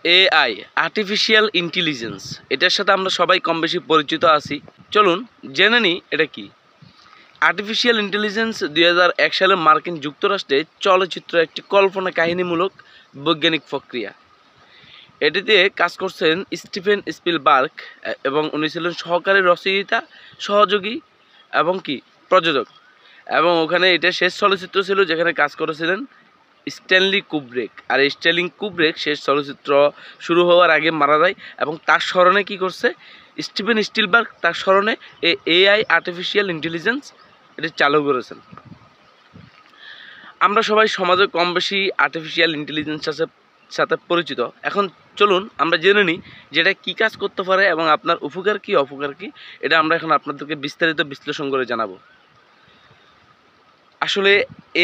AI artificial intelligence এটার সাথে আমরা সবাই কম বেশি পরিচিত আছি। চলুন জেনে নিই এটা কি। আর্টিফিশিয়াল ইন্টেলিজেন্স 2001 সালে মার্কিন যুক্তরাষ্ট্রে চলচ্চিত্র একটি কল্পনা কাহিনীমূলক বৈজ্ঞানিক প্রক্রিয়া। এটিতে কাজ করছেন স্টিফেন স্পিলবার্গ এবং উনি ছিলেন সহকারী রচয়িতা, সহযোগী এবং কি প্রযোজক। এবং ওখানে এটা শেষ চলচ্চিত্র ছিল যেখানে কাজ করেছিলেন স্ট্যানলি কুব্রিক। আর স্ট্যানলি কুব্রিক শেষ চলচ্চিত্র শুরু হওয়ার আগে মারা যায় এবং তার স্মরণে কি করছে স্টিফেন স্পিলবার্গ, তার স্মরণে এআই আর্টিফিশিয়াল ইন্টেলিজেন্স এটি চালু করেছেন। আমরা সবাই সমাজে কম বেশি আর্টিফিশিয়াল ইন্টেলিজেন্সের সাথে পরিচিত। এখন চলুন আমরা জেনে নিই যে এটা কী কাজ করতে পারে এবং আপনার উপকার কী অপকার কী, এটা আমরা এখন আপনাদেরকে বিস্তারিত বিশ্লেষণ করে জানাবো। আসলে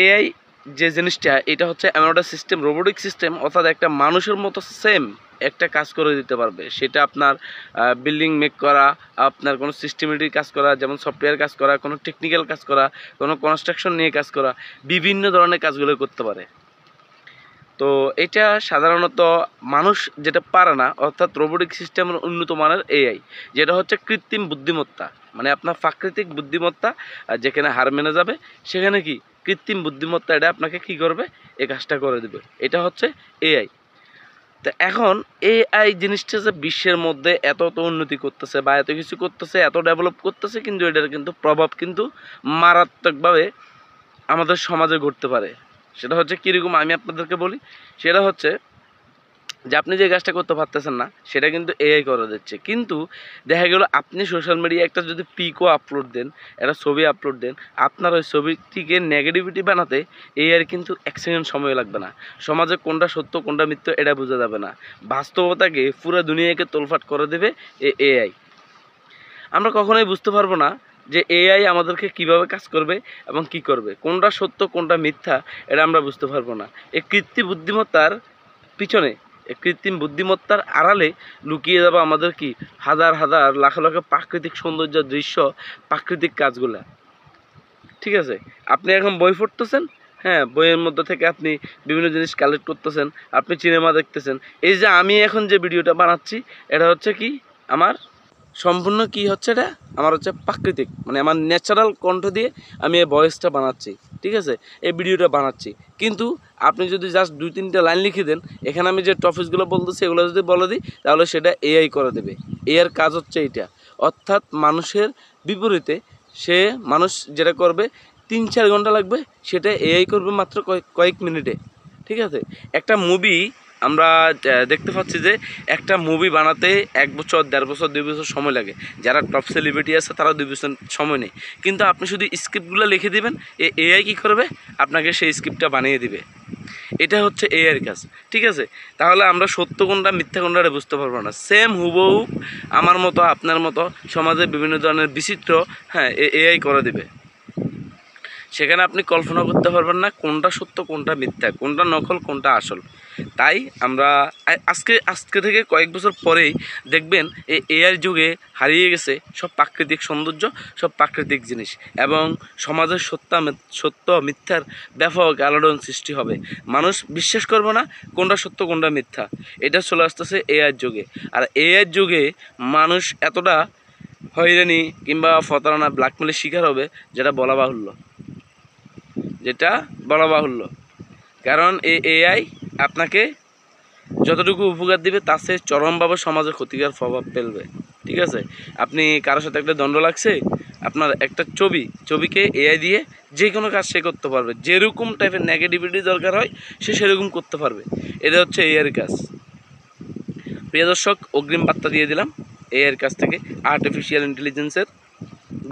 এআই যে জিনিসটা, এটা হচ্ছে এমন একটা সিস্টেম, রোবোটিক সিস্টেম, অর্থাৎ একটা মানুষের মতো সেম একটা কাজ করে দিতে পারবে। সেটা আপনার বিল্ডিং মেক করা, আপনার কোনো সিস্টেমেটিক কাজ করা, যেমন সফটওয়্যার কাজ করা, কোনো টেকনিক্যাল কাজ করা, কোনো কনস্ট্রাকশন নিয়ে কাজ করা, বিভিন্ন ধরনের কাজগুলো করতে পারে। তো এটা সাধারণত মানুষ যেটা পারে না, অর্থাৎ রোবোটিক সিস্টেমের উন্নত মানের এআই, যেটা হচ্ছে কৃত্রিম বুদ্ধিমত্তা, মানে আপনার প্রাকৃতিক বুদ্ধিমত্তা যেখানে হার মেনে যাবে, সেখানে কি কৃত্রিম বুদ্ধিমত্তা এটা আপনাকে কি করবে, এই কাজটা করে দেবে। এটা হচ্ছে এআই। তো এখন এআই জিনিসটা যে বিশ্বের মধ্যে এত উন্নতি করতেছে বা এত কিছু করতেছে, এত ডেভেলপ করতেছে, কিন্তু এটার কিন্তু প্রভাব কিন্তু মারাত্মকভাবে আমাদের সমাজে ঘটতে পারে। সেটা হচ্ছে কীরকম আমি আপনাদেরকে বলি। সেটা হচ্ছে যে আপনি যে কাজটা করতে পারতেছেন না সেটা কিন্তু এআই করে দিচ্ছে। কিন্তু দেখা গেল আপনি সোশ্যাল মিডিয়ায় একটা যদি পিকও আপলোড দেন, একটা ছবি আপলোড দেন, আপনার ওই ছবিটিকে নেগেটিভিটি বানাতে এআইয়ের কিন্তু 1 সেকেন্ড সময় লাগবে না। সমাজে কোনটা সত্য কোনটা মিথ্যা এটা বোঝা যাবে না, বাস্তবতাকে পুরো দুনিয়াকে তোলফাট করে দেবে এআই। আমরা কখনোই বুঝতে পারবো না যে এআই আমাদেরকে কিভাবে কাজ করবে এবং কি করবে, কোনটা সত্য কোনটা মিথ্যা এটা আমরা বুঝতে পারবো না। এই কৃত্রিম বুদ্ধিমত্তার পিছনে, কৃত্রিম বুদ্ধিমত্তার আড়ালে লুকিয়ে যাবে আমাদের কি হাজার হাজার লাখ লাখ প্রাকৃতিক সৌন্দর্য দৃশ্য, প্রাকৃতিক কাজগুলা। ঠিক আছে, আপনি এখন বই পড়তেছেন, হ্যাঁ, বইয়ের মধ্যে থেকে আপনি বিভিন্ন জিনিস কালেক্ট করতেছেন, আপনি সিনেমা দেখতেছেন। এই যে আমি এখন যে ভিডিওটা বানাচ্ছি এটা হচ্ছে কি আমার সম্পূর্ণ কি হচ্ছে, এটা আমার হচ্ছে প্রাকৃতিক, মানে আমার ন্যাচারাল কণ্ঠ দিয়ে আমি এই ভয়েসটা বানাচ্ছি। ঠিক আছে, এই ভিডিওটা বানাচ্ছি। কিন্তু আপনি যদি জাস্ট 2-3টা লাইন লিখে দেন, এখানে আমি যে টপিকসগুলো বলতেছি এগুলো যদি বলে দিই, তাহলে সেটা এআই করে দেবে। এর কাজ হচ্ছে এইটা, অর্থাৎ মানুষের বিপরীতে মানুষ যেটা করবে 3-4 ঘন্টা লাগবে, সেটা এআই করবে মাত্র কয়েক মিনিটে। ঠিক আছে, একটা মুভি আমরা দেখতে পাচ্ছি যে একটা মুভি বানাতে 1 বছর, 1.5 বছর, 2 বছর সময় লাগে। যারা টপ সেলিব্রিটি আছে তারা 2 বছর সময় নেই। কিন্তু আপনি শুধু স্ক্রিপ্টগুলো লিখে দিবেন, এআই কী করবে, আপনাকে সেই স্ক্রিপ্টটা বানিয়ে দিবে। এটা হচ্ছে এআইয়ের কাজ। ঠিক আছে, তাহলে আমরা সত্য কোনটা মিথ্যা কোনটা বুঝতে পারবো না। সেম হুবহু আমার মতো আপনার মতো সমাজে বিভিন্ন ধরনের বিচিত্র, হ্যাঁ, এআই করে দিবে। সেখানে আপনি কল্পনা করতে পারবেন না কোনটা সত্য কোনটা মিথ্যা, কোনটা নকল কোনটা আসল। তাই আমরা আজকে থেকে কয়েক বছর পরেই দেখবেন এই এআই যুগে হারিয়ে গেছে সব প্রাকৃতিক সৌন্দর্য, সব প্রাকৃতিক জিনিস, এবং সমাজের সত্য মিথ্যার ব্যাপক আলোড়ন সৃষ্টি হবে। মানুষ বিশ্বাস করবে না কোনটা সত্য কোনটা মিথ্যা। এটা চলে আসতেছে এআই যুগে। আর এআই যুগে মানুষ এতটা হয়রানি কিংবা প্রতারণা, ব্ল্যাকমেলের শিকার হবে যেটা বলা বাহুল্য। কারণ এই এআই আপনাকে যতটুকু উপকার দিবে তার চেয়ে চরমভাবে সমাজে ক্ষতিকর প্রভাব ফেলবে। ঠিক আছে, আপনি কারোর সাথে একটা দ্বন্দ্ব লাগছে, আপনার একটা ছবিকে এআই দিয়ে যে কোনো কাজ সে করতে পারবে, যেরকম টাইপের নেগেটিভিটি দরকার হয় সে সেরকম করতে পারবে। এটা হচ্ছে এআইয়ের কাজ। প্রিয় দর্শক, অগ্রিম বার্তা দিয়ে দিলাম এআইয়ের কাছ থেকে আর্টিফিশিয়াল ইন্টেলিজেন্সের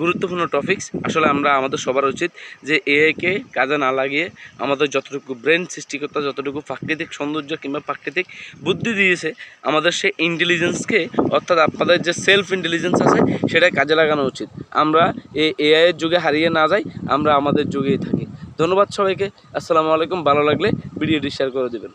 গুরুত্বপূর্ণ টপিকস। আসলে আমাদের সবার উচিত যে এআইকে কাজে না লাগিয়ে আমাদের যতটুকু ব্রেন সৃষ্টিকর্তা যতটুকু প্রাকৃতিক সৌন্দর্য কিংবা প্রাকৃতিক বুদ্ধি দিয়েছে, আমাদের সেই ইন্টেলিজেন্সকে, অর্থাৎ আপনাদের যে সেলফ ইন্টেলিজেন্স আছে সেটা কাজে লাগানো উচিত। আমরা এই এআইয়ের যুগে হারিয়ে না যাই, আমরা আমাদের যুগেই থাকি। ধন্যবাদ সবাইকে। আসসালামু আলাইকুম। ভালো লাগলে ভিডিওটি শেয়ার করে দেবেন।